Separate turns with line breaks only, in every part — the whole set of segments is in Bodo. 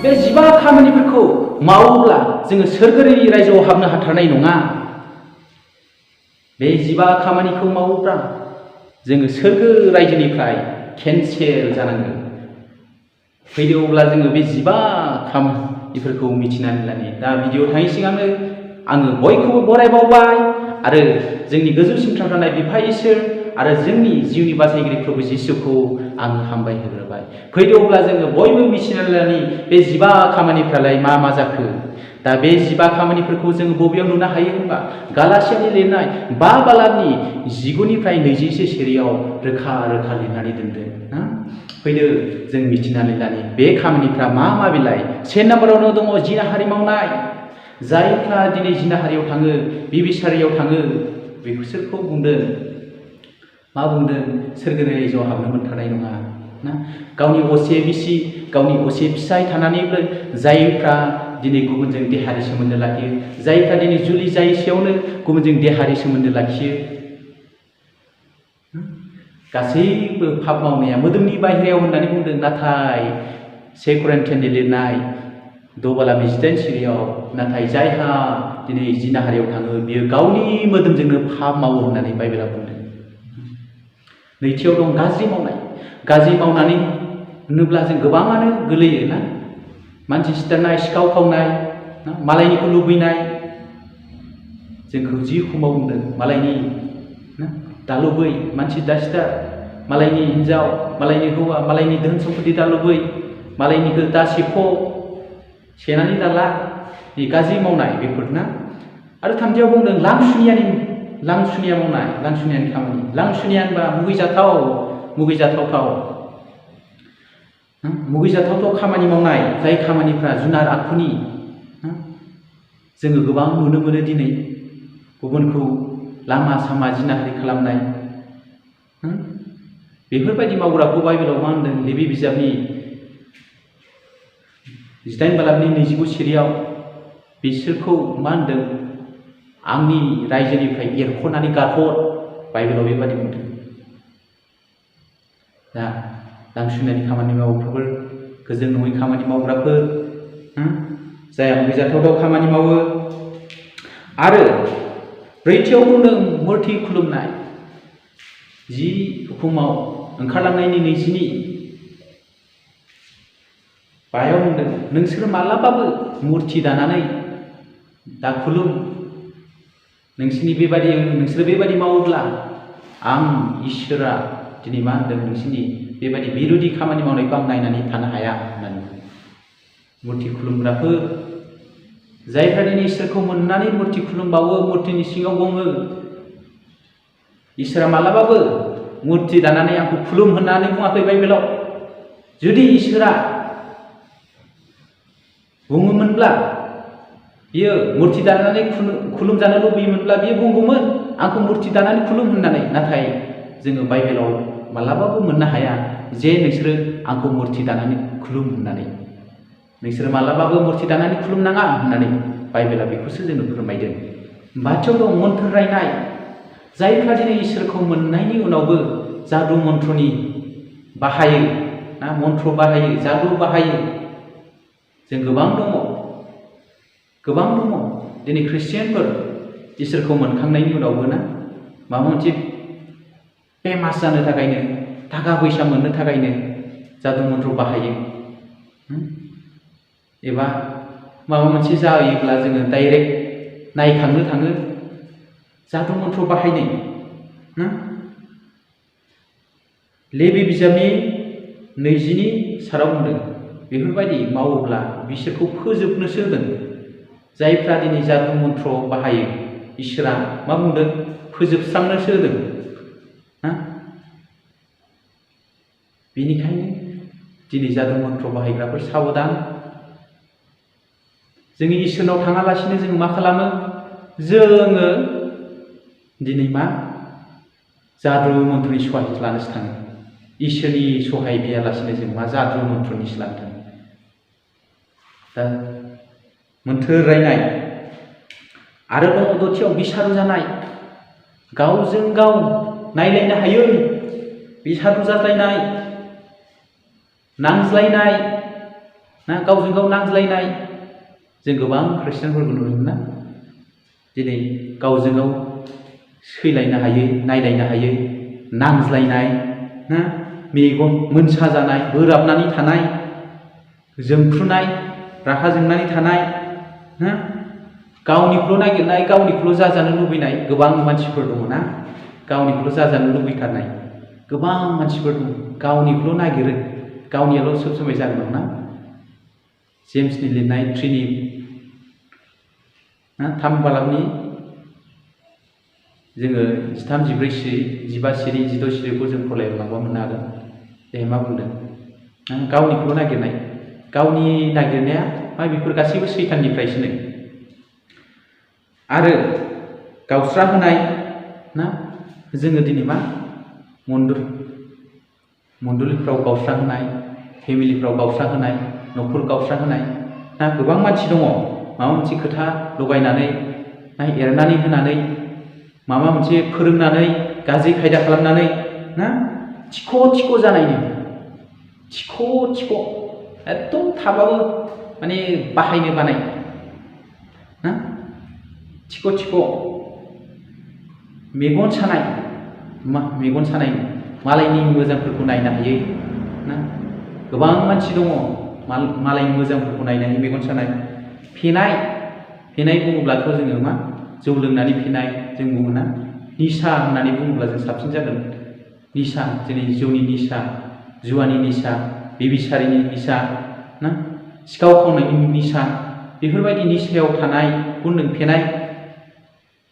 बे 15 खामानिफोरखौ मावोब्ला जोङो सोरगोनि रायजोआव हाबनो हाथारनाय नङा। बे 15 खामानिखौ मावोब्ला जोङो सोरगो रायजोनिफ्राय केन्सेल जानांगोन। फैदो अब्ला जोङो बे 15 खामानिफोरखौ मिथिनानै लानि। दा भिडिअ थांनायनि सिगांनो आङो बयखौबो बरायबावबाय आरो जोंनि गोजौसिन थानाय बिफा इसोर आरो जोंनि जिउनि बासायगिरि प्रभु जिसुखौ आङो हामबाय होग्रोबाय। फैदो अब्ला जोङो बयबो मिथिनानै लानि बे 15 खामानिफ्रालाय मा मा जाखो। दा बे 15 खामानिफोरखौ जोङो बबेयाव नुनो हायो होनबा गालातियानि लिरनाय 5 बालानि 19निफ्राय 20 सेरियाव रोखा रोखा लिरनानै दोनदों ना। फैदो जों मिथिनानै लानि बे खामानिफ्रा मा मा बिलाय। 1 नाम्बारावनो दङ जिनाहारि मावनाय। जायफ्रा दिनै जिनाहारियाव थाङो, बिबिसारियाव थाङो, बिसोरखौ बुंदों मा बुंदों? सोरगोनि रायजोआव हाबनो मोनथारनाय नङा ना। गावनि असे बिसि, गावनि असे फिसाय थानानैबो जायफ्रा दिनै गुबुनजों देहारि सोमोन्दो लाखियो, जायफ्रा दिनै जुलि जायैसेयावनो गुबुनजों देहारि सोमोन्दो लाखियो, गासैबो पाप मावनाया मोदोमनि बाहेरायाव होननानै बुंदों। नाथाय 1 करिन्थियाननि लिरनाय 6 बाला 28 सेरियाव नाथाय जायहा दिनै जिनाहारियाव थाङो बियो गावनि मोदोमजोंनो पाप मावो होननानै बाइबेला बुंदों। नैथियाव दं गाज्रि मावनाय। गाज्रि मावनानै होनोब्ला जों गोबाङानो गोलैयो ना। मानसि सिथारनाय, सिखाव खावनाय, मालायनिखौ लुबैनाय। जोंखौ जि समाव बुंदों मालायनि ना दा लुबै, मानसि दा सिथार, मालायनि हिन्जाव, मालायनि हौवा, मालायनि धोन सम्पति दा लुबै, मालायनिखौ दा सेख', सेनानै दा ला। गाज्रि मावनाय बेफोर ना। आरो थामथियाव बुंदों लांसुनिया मावनाय, लांसुनियानि खामानि। लांसुनिया होनबा मुगैजाथावथाव खामानि मावनाय। जाय खामानिफ्रा जुनार आखुनि। जोङो गोबां नुनो मोनो दिनै गुबुनखौ लामा सामा जिनाहारि खालामनाय। बेफोरबायदि मावग्राखौ बाइबेलाव मा होनदों? लेबि बिजाबनि 18 बालाबनि 29 सेरियाव बिसोरखौ मा होनदों? आंनि रायजोनिफ्राय एरख'नानै गारहर। बाइबेलाव बेबादि बुंदों। दा लांसुनियानि खामानि मावग्राफोर, गोजोन नङै खामानि मावग्राफोर, जायहा मुगैजाथाव खामानि मावो। आरो ब्रैथियाव बुंदों मुर्ति खुलुमनाय। 10 हुकुमाव ओंखारलांनायनि 20नि बायाव बुंदों नोंसोर मालाबाबो मुर्ति दानानै दा खुलुम। नोंसोर बेबायदि मावोब्ला आं इसोरा दिनै मा होनदों? नोंसोरनि बेबायदि बिरुदि खामानि मावनायखौ आं नायनानै थानो हाया होननानै। मुर्ति खुलुमग्राफोर, जायफ्रा दिनै इसोरखौ मोननानै मुर्ति खुलुमबावो, मुर्तिनि सिङाव गङो। इसोरा मालाबाबो मुर्ति दानानै आंखौ खुलुम होननानै बुङाखै बाइबेलाव। जुदि इसोरा बुङोमोनब्ला, बियो मुर्ति दानानै खुलुमजानो लुबैयोमोनब्ला बियो बुंगौमोन आंखौ मुर्ति दानानै खुलुम होननानै। नाथाय जोङो बाइबेलाव मालाबाबो मोननो हाया जे नोंसोरो आंखौ मुर्ति दानानै खुलुम होननानै। नोंसोरो मालाबाबो मुर्ति दानानै खुलुमनाङा होननानै बाइबेला बेखौसो जोंनो फोरमायदों। बाथियाव दं मोन्थोर रायनाय। जायफ्रा दिनै इसोरखौ मोननायनि उनावबो जादु मन्त्रनि बाहायो ना, मन्त्र बाहायो, जादु बाहायो। जों गोबां दङ दिनै ख्रिस्टियानफोर इसोरखौ मोनखांनायनि उनावबो ना माबा मोनसे फेमास जानो थाखायनो, थाखा फैसा मोननो थाखायनो जादु मन्त्र बाहायो। एबा माबा मोनसे जायोब्ला जोङो डाइरेक्ट नायखांनो थाङो। जादु मन्त्र बाहायनाय ना। लेबि बिजाबनि 20नि साराव बुंदों बेफोरबायदि मावोब्ला बिसोरखौ फोजोबनोसो होदों। जायफ्रा दिनै जादु मन्त्र बाहायो इसोरा मा बुंदों? फोजोबस्रांनोसो होदों ना। बेनिखायनो दिनै जादु मन्त्र बाहायग्राफोर साबधान। जोंनि इसोरनाव थाङालासिनो जों मा खालामो? जोङो दिनै मा जादु मन्त्रनि सहाय लानोसो थाङो। इसोरनि सहाय गैयालासिनो जों मा जादु मन्त्रनिसो लानो थाङो। दा मोन्थोर रायनाय। आरो दङ 6थियाव बिसारु जानाय। गावजों गाव नायलायनो हायै बिसारु जालायनाय, नांज्लायनाय, ना गावजों गाव नांज्लायनाय जों गोबां खृष्टानफोरखौ नुनो मोनो ना दिनै गावजों गाव सैलायनो हायै नायलायनो हायै नांज्लायनाय ना मेगन मोनसा जानाय बोराबनानै थानाय जोंख्रुनाय रागा जोंनानै थानाय ना गावनिखौल' नागिरनाय गावनिखौल' जाजानो लुबैनाय गोबां मानसिफोर दङ ना गावनिखौल' जाजानो लुबैथारनाय गोबां मानसिफोर दं गावनिखौल' नागिरो गावनियाल' सब समाय जागोन ना जेम्सनि लिरनाय 3 ना 3 बालामनि जोङो 13, 14, 15 सिरि 16 सिरिखौ जों फरायलांबा मोननो हागोन बेहाय मा बुंदों गावनिखौल' नागिरनाय गावनि नागिरनाया मा बेफोर गासैबो सैताननिफ्रायसो आरो गावस्रा होनाय ना जोङो दिनै मा मण्डलिफ्राव गावस्रा होनाय फेमिलिफ्राव गावस्रा होनाय न'खर गावस्रा होनाय ना गोबां मानसि दङ माबा मोनसे खोथा लगायनानै ना एरनानै होनानै माबा मोनसे फोरोंनानै गाज्रि खायदा खालामनानै ना थिख' जानायनि थिख' एकदम थाबाबो माने बाहायनो बानाय ना थिख' मेगन सानाय मालायनि मोजांफोरखौ नायनो हायै ना गोबां मानसि दङ मालायनि मोजांफोरखौ नायनानै मेगन सानाय फेनाय बुङोब्लाथ' जोङो मा जौ लोंनानै फेनाय जों बुङो ना निसा होननानै बुङोब्ला जों साबसिन जागोन निसा जेरै जौनि निसा जुवानि निसा बेबिचारिनि निसा ना सिखाव खावनायनि निसा बेफोरबायदि निसायाव थानाय गुनदों फेनाय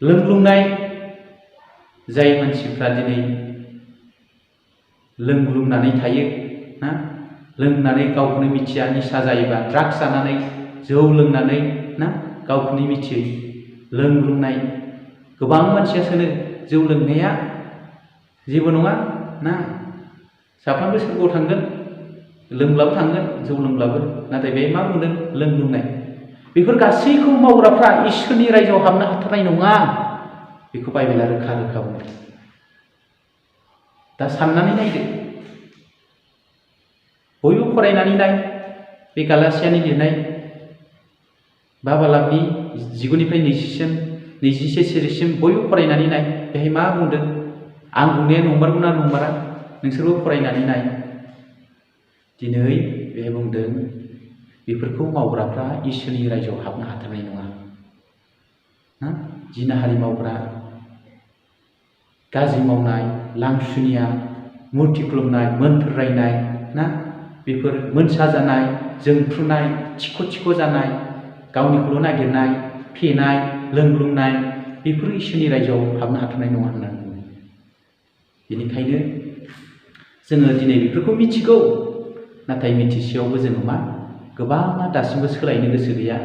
लोंग्लुंनाय जाय मानसिफ्रा दिनै लोंग्लुंनानै थायो ना लोंनानै गावखौनो मिथिया निसा जायोबा ड्राग्स जानानै जौ लोंनानै ना गावखौनो मिथियै लोंग्लुंनाय गोबां मानसिया सानो जौ लोंनाया जेबो नङा ना साफ्रोमबो सोरगोआव थांगोन लोंब्लाबो थांगोन जौ लोंब्लाबो नाथाय बे मा बुंदों लोंग्लुंनाय बेफोर गासैखौ मावग्राफ्रा इसोरनि रायजोआव हाबनो हाथारनाय नङा बेखौ बाइबेला रोखा बुङो दा साननानै नायदो बयबो फरायनानै नाय बे गालातियानि लिरनाय 5 बालामनि 19निफ्राय 21 सिरिसिम बयबो फरायनानै नाय बेहाय मा बुंदों आं बुंनाया नंमारगौना नंमारा नोंसोरबो फरायनानै नाय दिनै बेहाय बुंदों बेफोरखौ मावग्राफ्रा इसोरनि रायजोआव हाबनो हाथारनाय नङा ना जिनाहारि मावग्रा गाज्रि मावनाय लांसुनिया मुर्ति खुलुमनाय मोन्थोर रायनाय ना बेफोर मोनसा जानाय जोंफ्रुनाय थिख' जानाय गावनिखौल' नागिरनाय फेनाय लोंग्लुंनाय बेफोर इसोरनि रायजोआव हाबनो हाथारनाय नङा होननानै बुङो बेनिखायनो जोङो दिनै बेफोरखौ मिथिगौ नाथाय मिथिसेयावबो जोङो मा गोबाङा दासिमबो सोलायनो गोसो गैया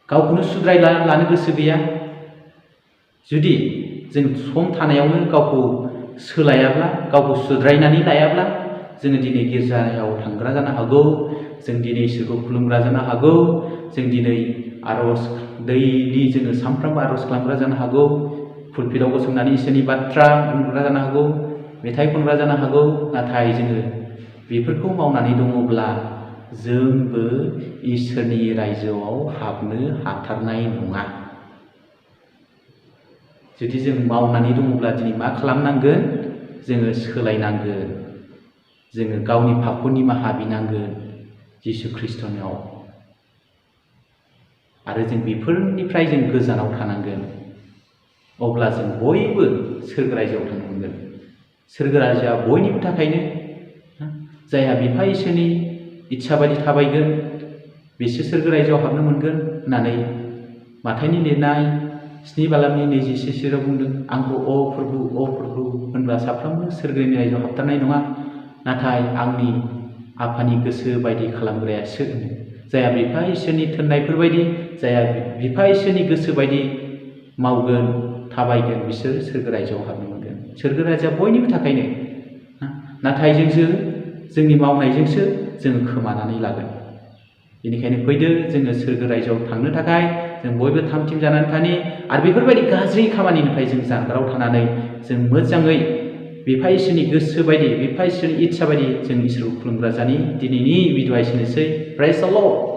गावखौनो सुद्रायलानो गोसो गैया जुदि जों सम थानायावनो गावखौ सोलायाब्ला गावखौ सुद्रायनानै लायाब्ला जोङो दिनै गिर्जायाव थांग्रा जानो हागौ जों दिनै इसोरखौ खुलुमग्रा जानो हागौ जों दिनै आर'ज दैलि जोङो सानफ्रामबो आर'ज खालामग्रा जानो हागौ पुलपिटाव गसंनानै इसोरनि बाथ्रा बुंग्रा जानो हागौ मेथाइ खनग्रा जानो हागौ नाथाय जोङो बेफोरखौ मावनानै दङब्ला जोंबो इसोरनि रायजोआव हाबनो हाथारनाय नङा जुदि जों मावनानै दङब्ला दिनै मा खालामनांगोन जोङो सोलायनांगोन जोङो गावनि पापखौ निमाहा बिनांगोन जिसु ख्रिस्ट'नियाव आरो जों बेफोरनिफ्राय जों गोजानाव थानांगोन अब्ला जों बयबो सोरगो रायजोआव थांनो मोनगोन सोरगो रायजोआ बयनिबो थाखायनो जायहा बिफा इसोरनि इच्छा बायदि थाबायगोन बिसोर सोरगो रायजोआव हाबनो मोनगोन होननानै माथाइनि लिरनाय 7 बालामनि 21 सिरियाव बुंदों आंखौ अ प्रभु होनब्ला साफ्रोमबो सोरगोनि रायजोआव हाबथारनाय नङा नाथाय आंनि आफानि गोसो बायदि खालामग्रायासो जायहा बिफा इसोरनि थिननायफोर बायदि जायहा बिफा इसोरनि गोसो बायदि मावगोन थाबायगोन बिसोर सोरगो रायजोआव हाबनो मोनगोन सोरगो रायजोआ बयनिबो थाखायनो नाथाय जोंनि मावनायजोंसो जोङो खोमानानै लागोन बेनिखायनो फैदो जोङो सोरगो रायजोआव थांनो थाखाय जों बयबो थाम-थिम जानानै थानि आरो बेफोरबायदि गाज्रि खामानिनिफ्राय जों जानगाराव थानानै जों मोजाङै बिफा इसोरनि गोसो बायदि बिफा इसोरनि इच्छा बायदि जों इसोरखौ खुलुमग्रा जानि दिनैनि भिडिअ'आ एसेनोसै। प्रेज द लर्ड।